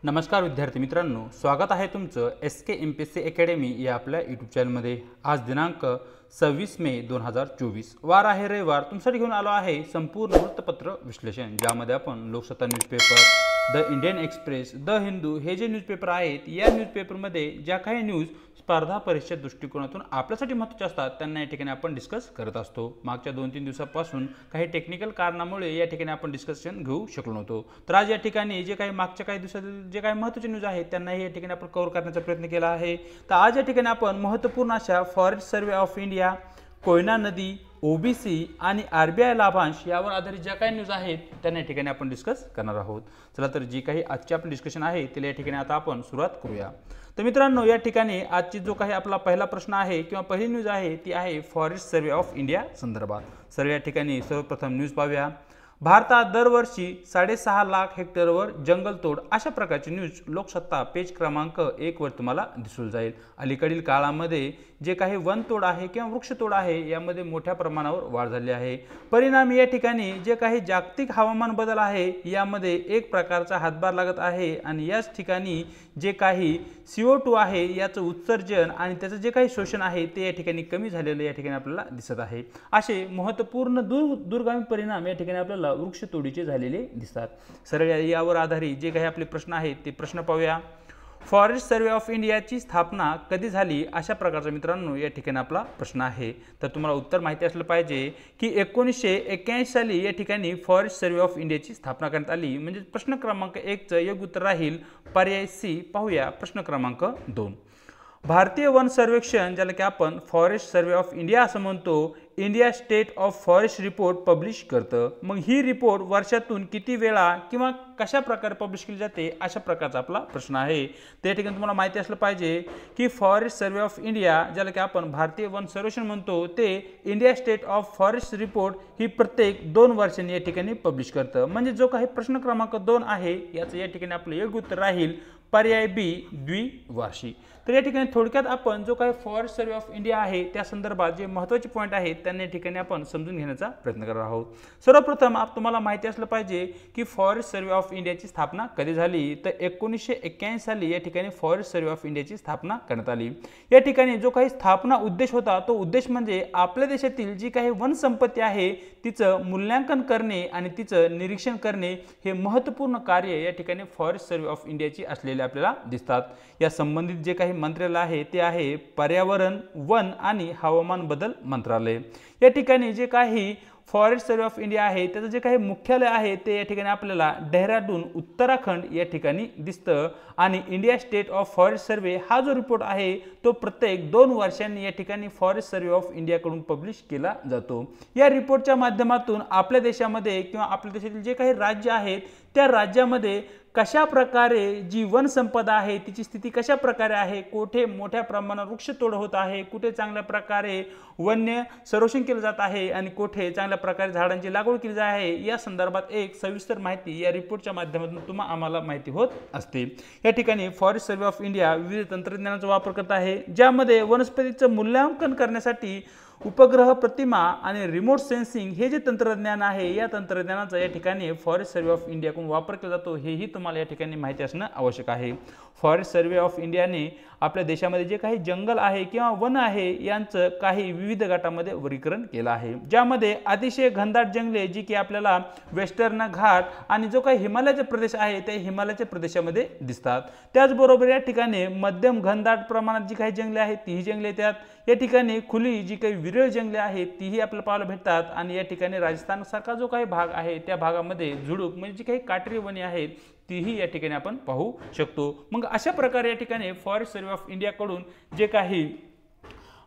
नमस्कार विद्यार्थी मित्रांनो, स्वागत आहे तुमचं SK MPSC अकॅडमी या आपल्या यूट्यूब चॅनलमध्ये। आज दिनांक 26 मे 2024 वार आहे रविवार। तुमच्यासाठी घेऊन आलो आहे संपूर्ण वृत्तपत्र विश्लेषण, ज्यामध्ये आपण Loksatta newspaper, the Indian express, the Hindu हे जे न्यूजपेपर आहेत या न्यूजपेपरमध्ये ज्या काही न्यूज स्पर्धा परीक्षा दृष्टिकोनातून आपल्यासाठी महत्त्वाचे असतात त्यांना या ठिकाणी आपण डिस्कस करत असतो। मागच्या 2-3 दिवसापासून काही टेक्निकल कारणामुळे या ठिकाणी आपण डिस्कशन घेऊ शकलो नव्हतो, तर आज या ठिकाणी जे काही मागच्या काही दिवसातील जे काही महत्त्वाचे न्यूज आहेत त्यांनाही या ठिकाणी आपण कव्हर करण्याचा प्रयत्न केला आहे। तर आज या ठिकाणी आपण महत्त्वपूर्ण अशा forest survey of India, Koyna नदी, OBC आणि RBI लाभांश यावर आधारित ज्या काही न्यूज आहेत त्यांना या ठिकाणी आपण डिस्कस करणार आहोत। चला तर जी काही आजची आपली डिस्कशन आहे त्याला या ठिकाणी आता आपण सुरुवात करूया। तर मित्रांनो, या ठिकाणी आजची जो काही आपला पहिला प्रश्न आहे किंवा पहिली न्यूज आहे ती आहे फॉरेस्ट सर्वे ऑफ इंडिया संदर्भात। सर या ठिकाणी सर्वप्रथम न्यूज पाहूया। भारतात दरवर्षी 6.5 लाख हेक्टरवर जंगलतोड अशा प्रकारची न्यूज लोकसत्ता पेज क्रमांक 1 वर तुम्हाला दिसून जाईल। अलीकडील काळामध्ये जे काही वनतोड आहे किंवा वृक्षतोड आहे यामध्ये मोठ्या प्रमाणावर वाढ झाली आहे। परिणामी या ठिकाणी जे काही जागतिक हवामान बदल आहे यामध्ये एक प्रकारचा हातभार लागत आहे आणि याच ठिकाणी जे काही CO2 आहे याचं उत्सर्जन आणि त्याचं जे काही शोषण आहे ते या ठिकाणी कमी झालेलं या ठिकाणी आपल्याला दिसत आहे। असे महत्त्वपूर्ण दूरगामी परिणाम या ठिकाणी आपल्याला वृक्षतोडीचे झालेले दिसतात। सरळ यावर आधारित जे काही आपले प्रश्न आहेत ते प्रश्न पाहूया। फॉरेस्ट सर्वे ऑफ इंडियाची स्थापना कधी झाली अशा प्रकारचा मित्रांनो या ठिकाणी आपला प्रश्न आहे। तर तुम्हाला उत्तर माहिती असलं पाहिजे की 1981 साली या ठिकाणी फॉरेस्ट सर्वे ऑफ इंडियाची स्थापना करण्यात आली। म्हणजे प्रश्न क्रमांक 1 चं योग्य उत्तर राहील पर्याय C। पाहूया प्रश्न क्रमांक 2। भारतीय वन सर्वेक्षण, ज्याला की आपण फॉरेस्ट सर्वे ऑफ इंडिया असं म्हणतो, India state of forest report publish करतं। मग ही रिपोर्ट वर्षातून किती वेळा किंवा कशा प्रकारे पब्लिश केली जाते अशा प्रकारचा आपला प्रश्न आहे। त्या ठिकाणी तुम्हाला माहिती असलं पाहिजे की फॉरेस्ट सर्वे ऑफ इंडिया, ज्याला की आपण भारतीय वन सर्वेक्षण म्हणतो, ते India state of forest report ही प्रत्येक 2 वर्षांनी या ठिकाणी पब्लिश करतं। म्हणजे जो काही प्रश्न क्रमांक 2 आहे याचं या ठिकाणी आपलं योग्य उत्तर राहील पर्याय B, द्विवार्षिक। तर या ठिकाणी थोडक्यात आपण जो काही फॉरेस्ट सर्वे ऑफ इंडिया आहे त्या संदर्भात जे महत्त्वाचे पॉईंट आहेत त्यांना या ठिकाणी आपण समजून घेण्याचा प्रयत्न करणार आहोत। सर्वप्रथम तुम्हाला माहिती असलं पाहिजे की फॉरेस्ट सर्वे ऑफ इंडियाची स्थापना कधी झाली, तर 1981 साली या ठिकाणी फॉरेस्ट सर्वे ऑफ इंडियाची स्थापना करण्यात आली। या ठिकाणी जो काही स्थापना उद्देश होता तो उद्देश म्हणजे आपल्या देशातील जी काही वन संपत्ती आहे तिचं मूल्यांकन करणे आणि तिचं निरीक्षण करणे हे महत्त्वपूर्ण कार्य या ठिकाणी फॉरेस्ट सर्वे ऑफ इंडियाची असलेले आपल्याला दिसतात। या संबंधित जे काही मंत्रालय आहे ते आहे पर्यावरण, वन आणि हवामान बदल मंत्रालय। या ठिकाणी जे काही फॉरेस्ट सर्वे ऑफ इंडिया आहे त्याचं जे काही मुख्यालय आहे ते या ठिकाणी आपल्याला डेहराडून, उत्तराखंड या ठिकाणी दिसतं। आणि India state of forest survey हा जो रिपोर्ट आहे तो प्रत्येक 2 वर्षांनी या ठिकाणी फॉरेस्ट सर्वे ऑफ इंडियाकडून पब्लिश केला जातो। या रिपोर्टच्या माध्यमातून आपल्या देशामध्ये किंवा आपल्या देशातील जे काही राज्य आहेत त्या राज्यामध्ये कशा प्रकारे जी वन संपदा आहे तिची स्थिती कशा प्रकारे आहे, कुठे मोठ्या प्रमाणात वृक्षतोड होत आहे, कुठे चांगल्या प्रकारे वन्य संरक्षण केलं जात आहे आणि कुठे चांगल्या प्रकारे झाडांची लागवड केली जात आहे या संदर्भात एक सविस्तर माहिती या रिपोर्टच्या माध्यमातून आम्हाला माहिती होत असते। या ठिकाणी फॉरेस्ट सर्वे ऑफ इंडिया विविध तंत्रज्ञानाचा वापर करत आहे, ज्यामध्ये वनस्पतीचं मूल्यांकन करण्यासाठी उपग्रह प्रतिमा आणि रिमोट सेन्सिंग हे जे तंत्रज्ञान आहे या तंत्रज्ञानाचा या ठिकाणी फॉरेस्ट सर्वे ऑफ इंडियाकडून वापर केला जातो, हेही तुम्हाला या ठिकाणी माहिती असणं आवश्यक आहे। फॉरेस्ट सर्वे ऑफ इंडियाने आपल्या देशामध्ये जे काही जंगल आहे किंवा वन आहे यांचं काही विविध गटामध्ये वर्गीकरण केलं आहे, ज्यामध्ये अतिशय घनदाट जंगले जी की आपल्याला वेस्टर्न घाट आणि जो काही हिमालयाचे प्रदेश आहे त्या हिमालयाच्या प्रदेशामध्ये दिसतात। त्याचबरोबर या ठिकाणी मध्यम घनदाट प्रमाणात जी काही जंगले आहेत तीही जंगले येतात। या ठिकाणी खुली जी काही विरळ जंगले आहेत तीही आपल्याला पाहायला भेटतात। आणि या ठिकाणी राजस्थान सारखा जो काही भाग आहे त्या भागामध्ये झुडूप म्हणजे जी काही काटेरी वने आहेत तीही या ठिकाणी आपण पाहू शकतो। मग अशा प्रकारे या ठिकाणी फॉरेस्ट सर्वे ऑफ इंडियाकडून जे काही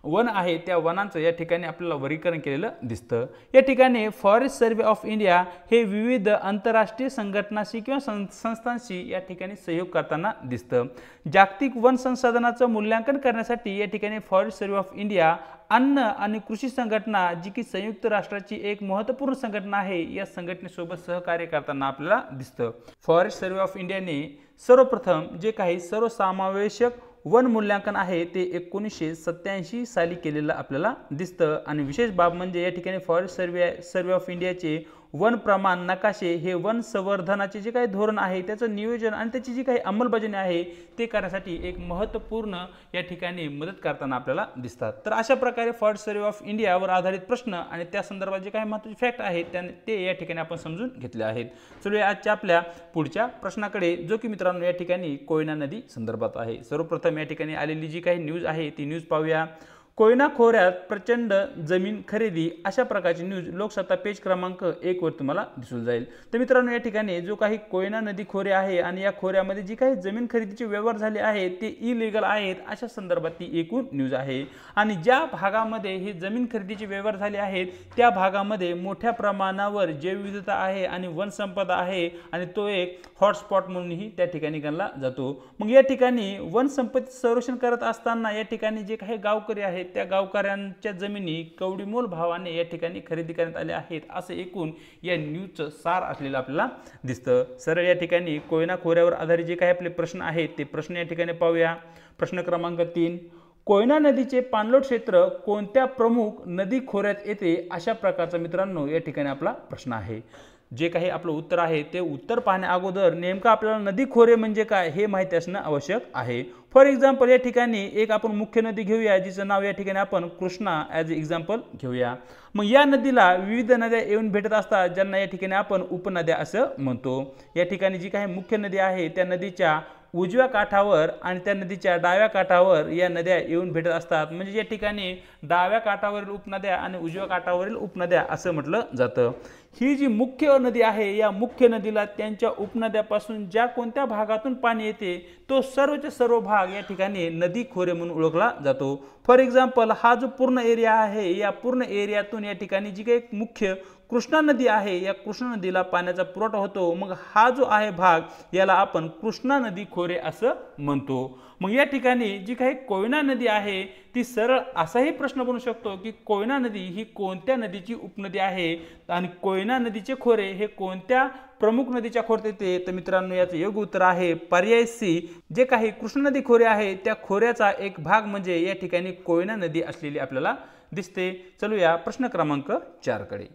वन आहे त्या वनांचं या ठिकाणी आपल्याला वर्गीकरण केलेलं दिसतं। या ठिकाणी फॉरेस्ट सर्वे ऑफ इंडिया हे विविध आंतरराष्ट्रीय संघटनांशी किंवा संस्थांशी या ठिकाणी सहयोग करताना दिसतं। जागतिक वन संसाधनाचं मूल्यांकन करण्यासाठी या ठिकाणी फॉरेस्ट सर्वे ऑफ इंडिया अन्न आणि कृषी संघटना जी की संयुक्त राष्ट्राची एक महत्त्वपूर्ण संघटना आहे या संघटनेसोबत सहकार्य करताना आपल्याला दिसतं। फॉरेस्ट सर्वे ऑफ इंडियाने सर्वप्रथम जे काही सर्वसमावेशक वन मूल्यांकन आहे ते 1987 साली केलेलं आपल्याला दिसतं। आणि विशेष बाब म्हणजे या ठिकाणी फॉरेस्ट सर्वे ऑफ इंडियाचे वन प्रमाण नकाशे हे वन संवर्धनाचे जे काही धोरण आहे त्याचं नियोजन आणि त्याची जी काही अंमलबजावणी आहे ते करण्यासाठी एक महत्त्वपूर्ण या ठिकाणी मदत करताना आपल्याला दिसतात। तर अशा प्रकारे फॉरेस्ट सर्व्हे ऑफ इंडियावर आधारित प्रश्न आणि त्या संदर्भात जे काही महत्त्वाचे फॅक्ट आहेत ते या ठिकाणी आपण समजून घेतले आहेत। चलूया आजच्या आपल्या पुढच्या प्रश्नाकडे, जो की मित्रांनो या ठिकाणी कोयना नदी संदर्भात आहे। सर्वप्रथम या ठिकाणी आलेली जी काही न्यूज आहे ती न्यूज पाहूया। कोयना खोऱ्यात प्रचंड जमीन खरेदी अशा प्रकारची न्यूज लोकसत्ता पेज क्रमांक 1 वर तुम्हाला दिसून जाईल। तर मित्रांनो या ठिकाणी जो काही कोयना नदी खोरे आहे आणि या खोऱ्यामध्ये जी काही जमीन खरेदीचे व्यवहार झाले आहेत ते इलिगल आहेत अशा संदर्भात ती एकूण न्यूज आहे। आणि ज्या भागामध्ये हे जमीन खरेदीचे व्यवहार झाले आहेत त्या भागामध्ये मोठ्या प्रमाणावर जैवविविधता आहे आणि वनसंपदा आहे आणि तो एक हॉटस्पॉट म्हणूनही त्या ठिकाणी गणला जातो। मग या ठिकाणी वनसंपत्ती संरक्षण करत असताना या ठिकाणी जे काही गावकरी आहेत त्या गावकऱ्यांच्या जमिनी कवडीमोल भावाने या ठिकाणी खरेदी करण्यात आल्या आहेत असं एकूण या न्यूजचं सार असलेलं आपल्याला दिसतं। सरळ या ठिकाणी कोयना खोऱ्यावर आधारित जे काही आपले प्रश्न आहेत ते प्रश्न या ठिकाणी पाहूया। प्रश्न क्रमांक 3, कोयना नदीचे पाणलोट क्षेत्र कोणत्या प्रमुख नदी खोऱ्यात येते अशा प्रकारचा मित्रांनो या ठिकाणी आपला प्रश्न आहे। जे काही आपलं उत्तर आहे ते उत्तर पाहण्या अगोदर नेमका आपल्याला नदी खोरे म्हणजे काय हे माहिती असणं आवश्यक आहे। फॉर एक्झाम्पल या ठिकाणी एक आपण मुख्य नदी घेऊया जिचं नाव या ठिकाणी आपण कृष्णा ॲज एक्झाम्पल घेऊया। मग या नदीला विविध नद्या येऊन भेटत असतात ज्यांना या ठिकाणी आपण उपनद्या असं म्हणतो। या ठिकाणी जी काही मुख्य नदी आहे त्या नदीच्या उजव्या काठावर आणि त्या नदीच्या डाव्या काठावर या नद्या येऊन भेटत असतात, म्हणजे या ठिकाणी डाव्या काठावरील उपनद्या आणि उजव्या काठावरील उपनद्या असं म्हटलं जातं। ही जी मुख्य नदी आहे या मुख्य नदीला त्यांच्या उपनद्यापासून ज्या कोणत्या भागातून पाणी येते तो सर्वचे सर्व भाग या ठिकाणी नदी खोरे म्हणून ओळखला जातो। फॉर एक्झाम्पल हा जो पूर्ण एरिया आहे या पूर्ण एरियातून या ठिकाणी जी काही मुख्य कृष्णा नदी आहे या कृष्णा नदीला पाण्याचा पुरवठा होतो। मग हा जो आहे भाग याला आपण कृष्णा नदी खोरे असं म्हणतो। मग या ठिकाणी जी काही कोयना नदी आहे ती सरळ असाही प्रश्न बनू शकतो की कोयना नदी ही कोणत्या नदीची उपनदी आहे आणि कोयना नदीचे खोरे हे कोणत्या प्रमुख नदीच्या खोऱ्यात येते। तर मित्रांनो याचं योग्य उत्तर आहे पर्याय सी, जे काही कृष्णा नदी खोरे आहे त्या खोऱ्याचा एक भाग म्हणजे या ठिकाणी कोयना नदी असलेली आपल्याला दिसते। चलूया प्रश्न क्रमांक 4 कडे।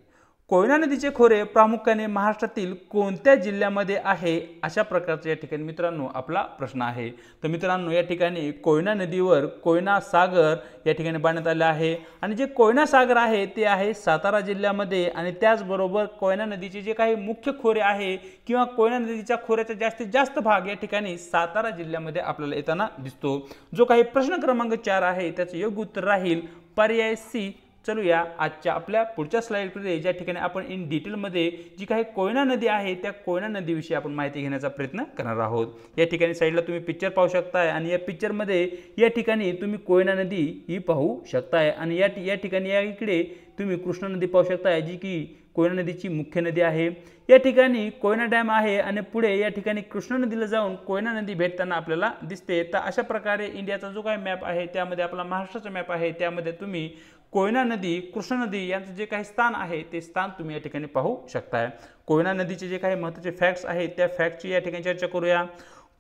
कोयना नदीचे खोरे प्रामुख्याने महाराष्ट्रातील कोणत्या जिल्ह्यामध्ये आहे अशा प्रकारचा या ठिकाणी मित्रांनो आपला प्रश्न आहे। तर मित्रांनो या ठिकाणी कोयना नदीवर कोयना सागर या ठिकाणी बांधण्यात आले आहे आणि जे कोयना सागर आहे ते आहे सातारा जिल्ह्यामध्ये आणि त्याचबरोबर कोयना नदीचे जे काही मुख्य खोरे आहे किंवा कोयना नदीच्या खोऱ्याचा जास्तीत जास्त भाग या ठिकाणी सातारा जिल्ह्यामध्ये आपल्याला येताना दिसतो। जो काही प्रश्न क्रमांक 4 आहे त्याचं योग्य उत्तर राहील पर्याय सी। चलूया आजच्या आपल्या पुढच्या स्लाइडमध्ये ज्या ठिकाणी आपण इन डिटेलमध्ये जी काही कोयना नदी आहे त्या कोयना नदीविषयी आपण माहिती घेण्याचा प्रयत्न करणार आहोत। या ठिकाणी साईडला तुम्ही पिक्चर पाहू शकताय आणि या पिक्चरमध्ये या ठिकाणी तुम्ही कोयना नदी ही पाहू शकताय आणि या ठिकाणी या इकडे तुम्ही कृष्णा नदी पाहू शकताय जी की कोयना नदीची मुख्य नदी आहे। या ठिकाणी कोयना डॅम आहे आणि पुढे या ठिकाणी कृष्णा नदीला जाऊन कोयना नदी भेटताना आपल्याला दिसते। तर अशा प्रकारे इंडियाचा जो काही मॅप आहे त्यामध्ये आपला महाराष्ट्राचा मॅप आहे त्यामध्ये तुम्ही कोयना नदी कृष्णा नदी यांचं जे काही स्थान आहे ते स्थान तुम्ही या ठिकाणी पाहू शकताय। कोयना नदीचे जे काही महत्त्वाचे फॅक्ट्स आहेत त्या फॅक्टची या ठिकाणी चर्चा करूया।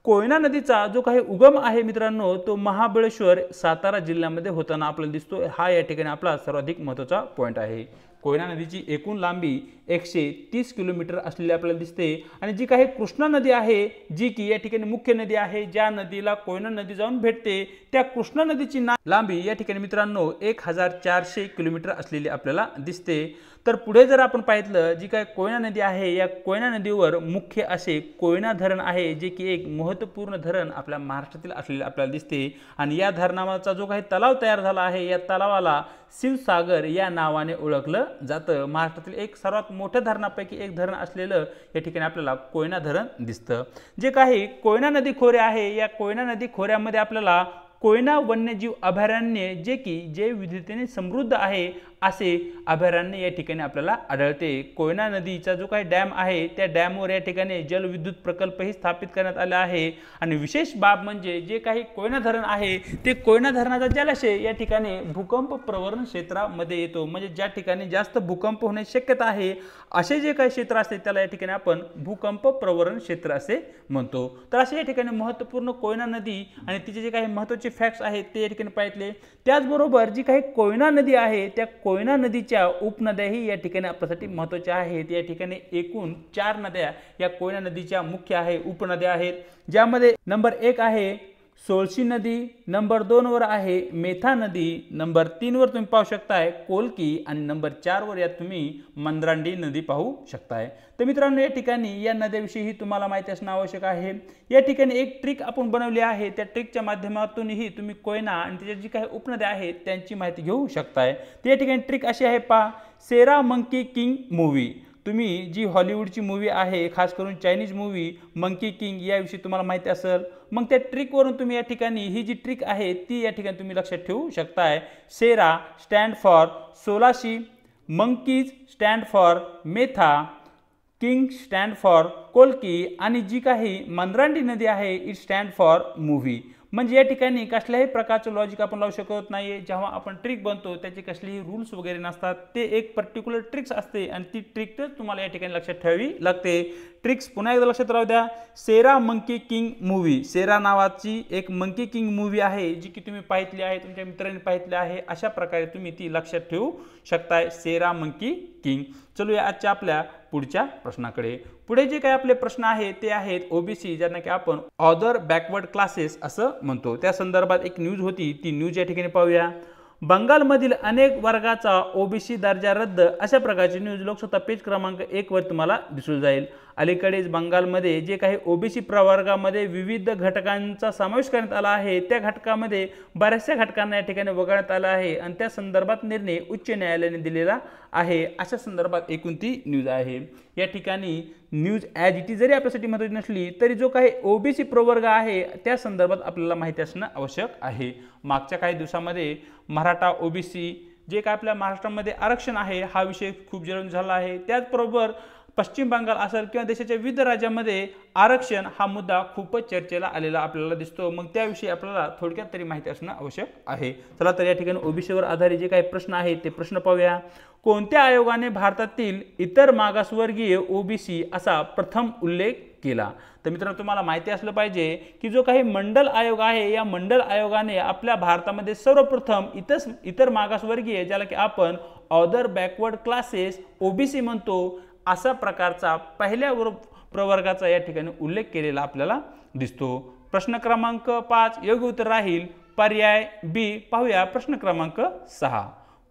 कोयना नदीचा जो काही उगम आहे मित्रांनो तो महाबळेश्वर सातारा जिल्ह्यामध्ये होताना आपल्याला दिसतो। हा या ठिकाणी आपला सर्वाधिक महत्त्वाचा पॉईंट आहे। कोयना नदीची एकूण लांबी 130 किलोमीटर असलेली आपल्याला दिसते आणि जी काही कृष्णा नदी आहे जी की या ठिकाणी मुख्य नदी आहे ज्या नदीला कोयना नदी जाऊन भेटते त्या कृष्णा नदीची लांबी या ठिकाणी मित्रांनो 1400 किलोमीटर असलेली आपल्याला दिसते। तर पुढे जर आपण पाहिलं जी काही कोयना नदी आहे या कोयना नदीवर मुख्य असे कोयना धरण आहे जे की एक महत्त्वपूर्ण धरण आपल्या महाराष्ट्रातील असलेले आपल्याला दिसते आणि या धरणाचा जो काही तलाव तयार झाला आहे या तलावाला शिवसागर या नावाने ओळखलं जातं। महाराष्ट्रातील एक सर्वात मोठ्या धरणापैकी एक धरण असलेलं या ठिकाणी आपल्याला कोयना धरण दिसतं। जे काही कोयना नदी खोरे आहे या कोयना नदी खोऱ्यामध्ये आपल्याला कोयना वन्यजीव अभयारण्य जे की जैवविविधतेने समृद्ध आहे असे अभयारण्य या ठिकाणी आपल्याला आढळते। कोयना नदीचा जो काही डॅम आहे त्या डॅमवर या ठिकाणी जलविद्युत प्रकल्पही स्थापित करण्यात आला आहे आणि विशेष बाब म्हणजे जे काही कोयना धरण आहे ते कोयना धरणाचा जलाशय या ठिकाणी भूकंप प्रवण क्षेत्रामध्ये येतो, म्हणजे ज्या ठिकाणी जास्त भूकंप होण्याची शक्यता आहे असे जे काही क्षेत्र असते त्याला या ठिकाणी आपण भूकंप प्रवण क्षेत्र असे म्हणतो। तर असे या ठिकाणी महत्त्वपूर्ण कोयना नदी आणि तिचे जे काही महत्त्वाचे फॅक्ट्स आहेत ते या ठिकाणी पाहितले। त्याचबरोबर जी काही कोयना नदी आहे त्या कोयना नदीच्या उपनद्याही या ठिकाणी आपल्यासाठी महत्त्वाच्या आहेत। या ठिकाणी एकूण 4 नद्या या कोयना नदीच्या मुख्य आहे उपनद्या आहेत, ज्यामध्ये नंबर 1 आहे सोळशी नदी, नंबर 2 वर आहे मेथा नदी, नंबर 3 वर तुम्ही पाहू शकताय कोलकी आणि नंबर 4 वर यात तुम्ही मंद्रांडी नदी पाहू शकताय। तर मित्रांनो या ठिकाणी या नद्याविषयी तुम्हाला माहिती असणं आवश्यक आहे। या ठिकाणी एक ट्रिक आपण बनवली आहे, त्या ट्रिकच्या माध्यमातूनही तुम्ही कोयना आणि त्याच्या जी काही उपनद्या आहेत त्यांची माहिती घेऊ शकताय। तर या ठिकाणी ट्रिक अशी आहे पहा, सेरा मंकी किंग मूवी, तुम्ही जी हॉलिवूडची मूवी आहे खास करून चायनीज मूवी मंकी किंग याविषयी तुम्हाला माहिती असेल, मग त्या ट्रिकवरून तुम्ही या ठिकाणी ही जी ट्रिक आहे ती या ठिकाणी तुम्ही लक्षात ठेवू शकताय। सेरा स्टँड फॉर सोलाशी, मंकीज स्टँड फॉर मेथा, किंग स्टँड फॉर कोलकी आणि जी काही मंद्रांडी नदी आहे इट स्टँड फॉर मूवी। म्हणजे या ठिकाणी कसल्याही प्रकारचं लॉजिक आपण लावू शकत नाही। जेव्हा आपण ट्रिक बनतो त्याचे कसलेही रूल्स वगैरे नसतात, ते एक पर्टिक्युलर ट्रिक्स असते आणि ती ट्रिक तर तुम्हाला या ठिकाणी लक्षात ठेवावी लागते। ट्रिक्स पुन्हा एकदा लक्षात राहू द्या, सेरा मंकी किंग मूवी, सेरा नावाची एक मंकी किंग मूवी आहे जी की तुम्ही पाहितली आहे, तुमच्या मित्रांनी पाहितली आहे, अशा प्रकारे तुम्ही ती लक्षात ठेवू शकताय, सेरा मंकी किंग। चलूया आजच्या आपल्या पुढच्या प्रश्नाकडे। पुढे जे काही आपले प्रश्न आहेत ते आहेत ओबीसी, ज्यांना की आपण अदर बॅकवर्ड क्लासेस असं म्हणतो, त्या संदर्भात एक न्यूज होती, ती न्यूज या ठिकाणी पाहूया। बंगालमधील अनेक वर्गाचा ओबीसी दर्जा रद्द, अशा प्रकारची न्यूज लोकसत्ता पेज क्रमांक 1 वर तुम्हाला दिसून जाईल। अलीकडेच बंगालमध्ये जे काही ओबीसी प्रवर्गामध्ये विविध घटकांचा समावेश करण्यात आला आहे, त्या घटकामध्ये बऱ्याचशा घटकांना या ठिकाणी वगळण्यात आला आहे आणि त्या संदर्भात निर्णय उच्च न्यायालयाने दिलेला आहे, अशा संदर्भात एकूण ती न्यूज आहे। या ठिकाणी न्यूज ॲज इट इज जरी आपल्यासाठी महत्त्वाची नसली तरी जो काही ओबीसी प्रवर्ग आहे त्या संदर्भात आपल्याला माहिती असणं आवश्यक आहे। मागच्या काही दिवसामध्ये मराठा ओबीसी जे काय आपल्या महाराष्ट्रामध्ये आरक्षण आहे हा विषय खूप जळून झाला आहे। त्याचबरोबर पश्चिम बंगाल असेल किंवा देशाच्या विविध राज्यांमध्ये आरक्षण हा मुद्दा खूपच चर्चेला आलेला आपल्याला दिसतो, मग त्याविषयी आपल्याला थोडक्यात तरी माहिती असणं आवश्यक आहे। चला तर या ठिकाणी ओबीसीवर आधारित जे काही प्रश्न आहेत ते प्रश्न पाहूया। कोणत्या आयोगाने भारतातील इतर मागासवर्गीय ओबीसी असा प्रथम उल्लेख केला? तर मित्रांनो तुम्हाला माहिती असलं पाहिजे की जो काही मंडल आयोग आहे या मंडल आयोगाने आपल्या भारतामध्ये सर्वप्रथम इतर मागासवर्गीय, ज्याला की आपण अदर बॅकवर्ड क्लासेस ओबीसी म्हणतो, अशा प्रकारचा पहिल्या प्रवर्गाचा या ठिकाणी उल्लेख केलेला आपल्याला दिसतो। प्रश्न क्रमांक 5 योग्य उत्तर राहील पर्याय बी। पाहूया प्रश्न क्रमांक 6,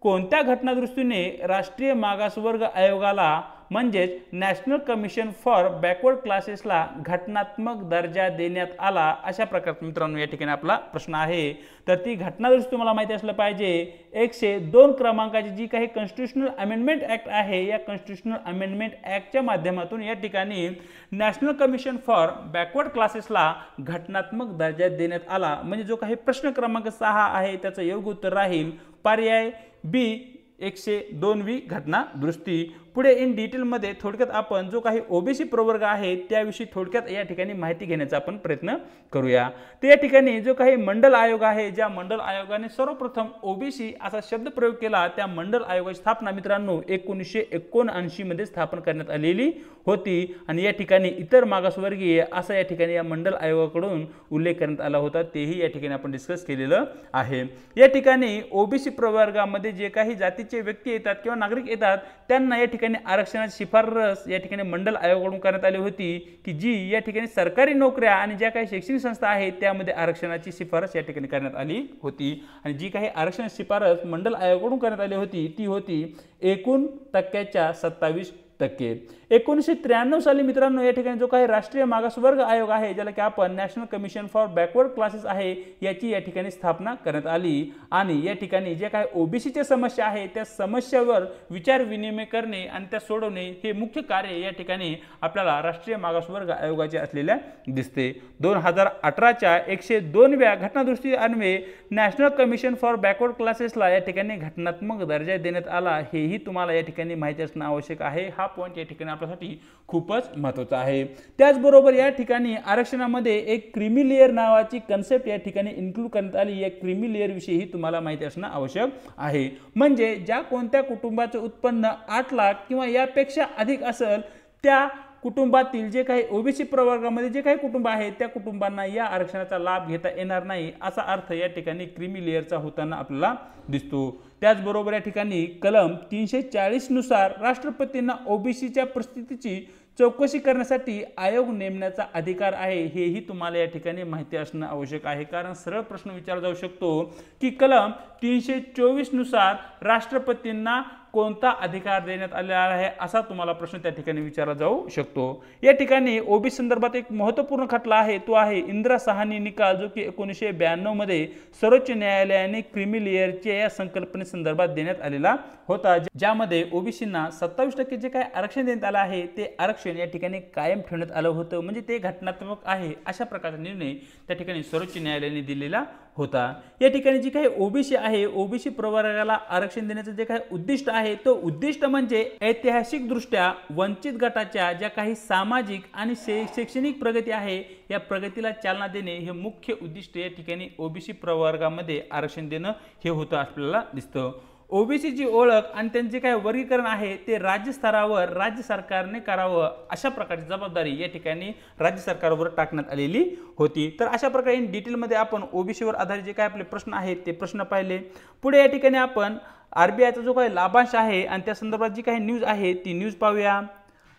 कोणत्या घटनादृष्टीने राष्ट्रीय मागासवर्ग आयोगाला म्हणजेच नॅशनल कमिशन फॉर बॅकवर्ड क्लासेसला घटनात्मक दर्जा देण्यात आला? अशा प्रकारचा मित्रांनो या ठिकाणी आपला प्रश्न आहे। तर ती घटनादृष्टी तुम्हाला माहिती असलं पाहिजे, 102 क्रमांकाची जी काही कॉन्स्टिट्यूशनल अमेंडमेंट ऍक्ट आहे या कॉन्स्टिट्यूशनल अमेंडमेंट ऍक्टच्या माध्यमातून या ठिकाणी नॅशनल कमिशन फॉर बॅकवर्ड क्लासेसला घटनात्मक दर्जा देण्यात आला। म्हणजे जो काही प्रश्न क्रमांक 6 आहे त्याचं योग्य उत्तर राहील पर्याय बी, 102वी घटना दुरुस्ती। पुढे इन डिटेल मध्ये थोडक्यात आपण जो काही ओबीसी प्रवर्ग आहे त्याविषयी थोडक्यात या ठिकाणी माहिती घेण्याचा आपण प्रयत्न करूया। तर या ठिकाणी जो काही मंडल आयोग आहे, ज्या मंडल आयोगाने सर्वप्रथम ओबीसी असा शब्द प्रयोग केला, त्या मंडल आयोगाची स्थापना मित्रांनो 1979 मध्ये स्थापन करण्यात आलेली होती आणि या ठिकाणी इतर मागासवर्गीय असा या ठिकाणी या मंडल आयोगाकडून उल्लेख करण्यात आला होता, तेही या ठिकाणी आपण डिस्कस केलेलं आहे। या ठिकाणी ओबीसी प्रवर्गामध्ये जे काही जातीचे व्यक्ती येतात किंवा नागरिक येतात त्यांना या ठिकाणी आरक्षणाची शिफारस या ठिकाणी मंडल आयोगाकडून करण्यात आली होती की जी या ठिकाणी सरकारी नोकऱ्या आणि ज्या काही शैक्षणिक संस्था आहेत त्यामध्ये आरक्षणाची शिफारस या ठिकाणी करण्यात आली होती आणि जी काही आरक्षणाची शिफारस मंडल आयोगाकडून करण्यात आली होती ती होती एकूण टक्क्याच्या 27%। 1993 साली मित्रांनो या ठिकाणी जो काही राष्ट्रीय मागासवर्ग आयोग आहे, ज्याला की आपण national commission for backward classes आहे, याची या ठिकाणी स्थापना करण्यात आली आणि या ठिकाणी जे काही ओबीसीच्या समस्या आहे त्या समस्यावर विचार विनिमय करणे आणि त्या सोडवणे हे मुख्य कार्य या ठिकाणी आपल्याला राष्ट्रीय मागासवर्ग आयोगाचे असलेल्या दिसते। 2018च्या 102व्या घटनादुरुस्ती अन्वये नॅशनल कमिशन फॉर बॅकवर्ड क्लासेसला या ठिकाणी घटनात्मक दर्जा देण्यात आला, हेही तुम्हाला या ठिकाणी माहिती असणं आवश्यक आहे। हा पॉईंट या ठिकाणी आपल्यासाठी खूपच महत्त्वाचा आहे। त्याचबरोबर या ठिकाणी आरक्षणामध्ये एक क्रीमी लेअर नावाची कन्सेप्ट या ठिकाणी इन्क्लूड करण्यात आली। या क्रीमी लेअर विषयी तुम्हाला माहिती असणं आवश्यक आहे। म्हणजे ज्या कोणत्या कुटुंबाचं उत्पन्न 8 लाख किंवा यापेक्षा अधिक असेल त्या कुटुंबातील जे काही ओबीसी प्रवर्गामध्ये जे काही कुटुंब आहेत त्या कुटुंबांना या आरक्षणाचा लाभ घेता येणार नाही असा अर्थ या ठिकाणी क्रीमी लेअरचा होताना आपल्याला दिसतो। त्याचबरोबर या ठिकाणी कलम 340 नुसार राष्ट्रपतींना ओबीसीच्या परिस्थितीची चौकशी करण्यासाठी आयोग नेमण्याचा अधिकार आहे, हेही तुम्हाला या ठिकाणी माहिती असणं आवश्यक आहे। कारण सरळ प्रश्न विचारला जाऊ शकतो की कलम 324 नुसार राष्ट्रपतींना कोणता अधिकार देण्यात आलेला आहे असा तुम्हाला प्रश्न त्या ठिकाणी विचारला जाऊ शकतो। या ठिकाणी ओबीसी संदर्भात एक महत्त्वपूर्ण खटला आहे, तो आहे इंदिरा साहनी निकाल, जो की 1992 मध्ये सर्वोच्च न्यायालयाने क्रीमी लेअरच्या या संकल्पनेसंदर्भात देण्यात आलेला होता, ज्यामध्ये ओबीसींना 27% जे काय आरक्षण देण्यात आलं आहे ते आरक्षण या ठिकाणी कायम ठेवण्यात आलं होतं। म्हणजे ते घटनात्मक आहे अशा प्रकारचा निर्णय त्या ठिकाणी सर्वोच्च न्यायालयाने दिलेला होता। या ठिकाणी जी काही ओबीसी आहे, ओबीसी प्रवर्गाला आरक्षण देण्याचं जे काही उद्दिष्ट आहे तो उद्दिष्ट म्हणजे ऐतिहासिक दृष्ट्या वंचित गटाच्या ज्या काही सामाजिक आणि शैक्षणिक प्रगती आहे या प्रगतीला चालना देणे हे मुख्य उद्दिष्ट या ठिकाणी ओबीसी प्रवर्गामध्ये आरक्षण देणं हे होतं आपल्याला दिसतं। ओबीसीची ओळख आणि त्यांचे काय वर्गीकरण आहे ते राज्य स्तरावर राज्य सरकारने करावं अशा प्रकारची जबाबदारी या ठिकाणी राज्य सरकारवर टाकण्यात आलेली होती। तर अशा प्रकारे इन डिटेलमध्ये आपण ओबीसीवर आधारित जे काय आपले प्रश्न आहेत ते प्रश्न पाहिले। पुढे या ठिकाणी आपण आरबीआयचा जो काही लाभांश आहे आणि त्या संदर्भात जी काही न्यूज आहे ती न्यूज पाहूया।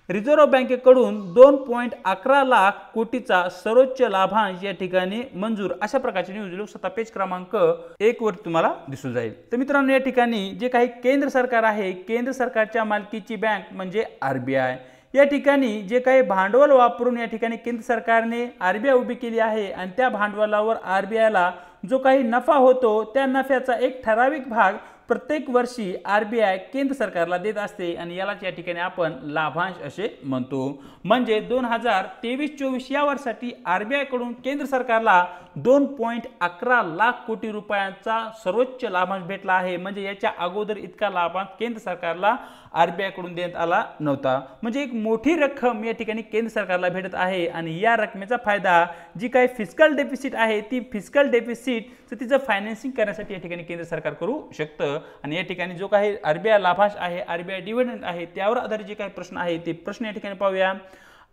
रिझर्व्ह बँकेकडून 2.11 लाख कोटीचा सर्वोच्च लाभांश या ठिकाणी मंजूर अशा प्रकारची न्यूज लोकसत्ता पेज क्रमांक 1 वर तुम्हाला दिसून जाईल। तर मित्रांनो या ठिकाणी जे काही केंद्र सरकार आहे, केंद्र सरकारच्या मालकीची बँक म्हणजे आरबीआय, या ठिकाणी जे काही भांडवल वापरून या ठिकाणी केंद्र सरकारने आरबीआय उभी केली आहे आणि त्या भांडवलावर आरबीआयला जो काही नफा होतो त्या नफ्याचा एक ठराविक भाग प्रत्येक वर्षी आरबीआय केंद्र सरकारला देत असते आणि यालाच या ठिकाणी आपण लाभांश असे म्हणतो। म्हणजे 2023-24 या वर्षासाठी आरबीआय कडून केंद्र सरकारला 2.11 लाख कोटी रुपयांचा सर्वोच्च लाभांश भेटला आहे। म्हणजे याच्या अगोदर इतका लाभांश केंद्र सरकारला आरबीआय कडून देण्यात आला नव्हता। म्हणजे एक मोठी रक्कम या ठिकाणी केंद्र सरकारला भेटत आहे आणि या रकमेचा फायदा जी काही फिस्कल डेफिसिट आहे ती फिस्कल डेफिसिट तिचं फायनान्सिंग करण्यासाठी या ठिकाणी केंद्र सरकार करू शकतं। आणि या ठिकाणी जो काही आरबीआय लाभांश आहे, आरबीआय डिव्हिडंड आहे, त्यावर आधारित जे काही प्रश्न आहे ते प्रश्न या ठिकाणी पाहूया।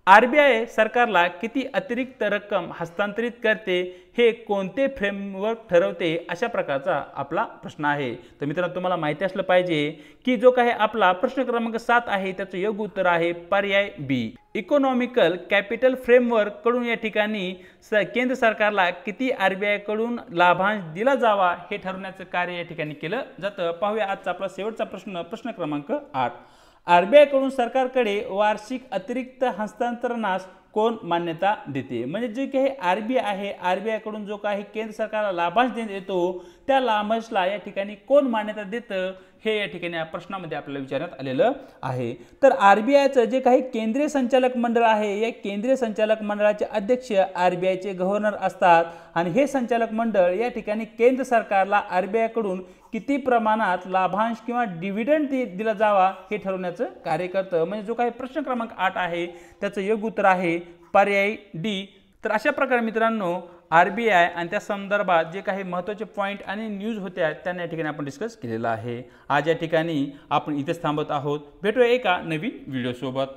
आरबीआय सरकारला किती अतिरिक्त रक्कम हस्तांतरित करते हे कोणते फ्रेमवर्क ठरवते अशा प्रकारचा आपला प्रश्न आहे। तर मित्रांनो तुम्हाला माहिती असलं पाहिजे की जो काही आपला प्रश्न क्रमांक 7 आहे त्याचं योग्य उत्तर आहे पर्याय बी। इकॉनॉमिकल कॅपिटल फ्रेमवर्क कडून या ठिकाणी केंद्र सरकारला किती आरबीआय कडून लाभांश दिला जावा हे ठरवण्याचं कार्य या ठिकाणी केलं जातं। पाहूया आजचा आपला शेवटचा प्रश्न, प्रश्न क्रमांक 8। आरबीआय कडून सरकारकडे वार्षिक अतिरिक्त हस्तांतरणास कोण मान्यता देते? म्हणजे जे काही आरबीआय आहे, आरबीआय कडून जो काही केंद्र सरकारला लाभांश देण्यात येतो त्या लाभांशला या ठिकाणी कोण मान्यता देतं हे या ठिकाणी या प्रश्नामध्ये आपल्याला विचारण्यात आलेलं आहे। तर आरबीआयचं जे काही केंद्रीय संचालक मंडळ आहे या केंद्रीय संचालक मंडळाचे अध्यक्ष आरबीआयचे गव्हर्नर असतात आणि हे संचालक मंडळ या ठिकाणी केंद्र सरकारला आरबीआय कडून किती प्रमाणात लाभांश किंवा डिव्हिडंड दिला जावा हे ठरवण्याचं कार्य करतं। म्हणजे जो काही प्रश्न क्रमांक 8 आहे त्याचं योग्य उत्तर आहे पर्याय डी। तर अशा प्रकारे मित्रांनो आरबीआय आणि त्या संदर्भात जे काही महत्त्वाचे पॉईंट आणि न्यूज होत्या त्यांना या ठिकाणी आपण डिस्कस केलेलं आहे। आज या ठिकाणी आपण इथेच थांबत आहोत। भेटूया एका नवीन व्हिडिओ सोबत।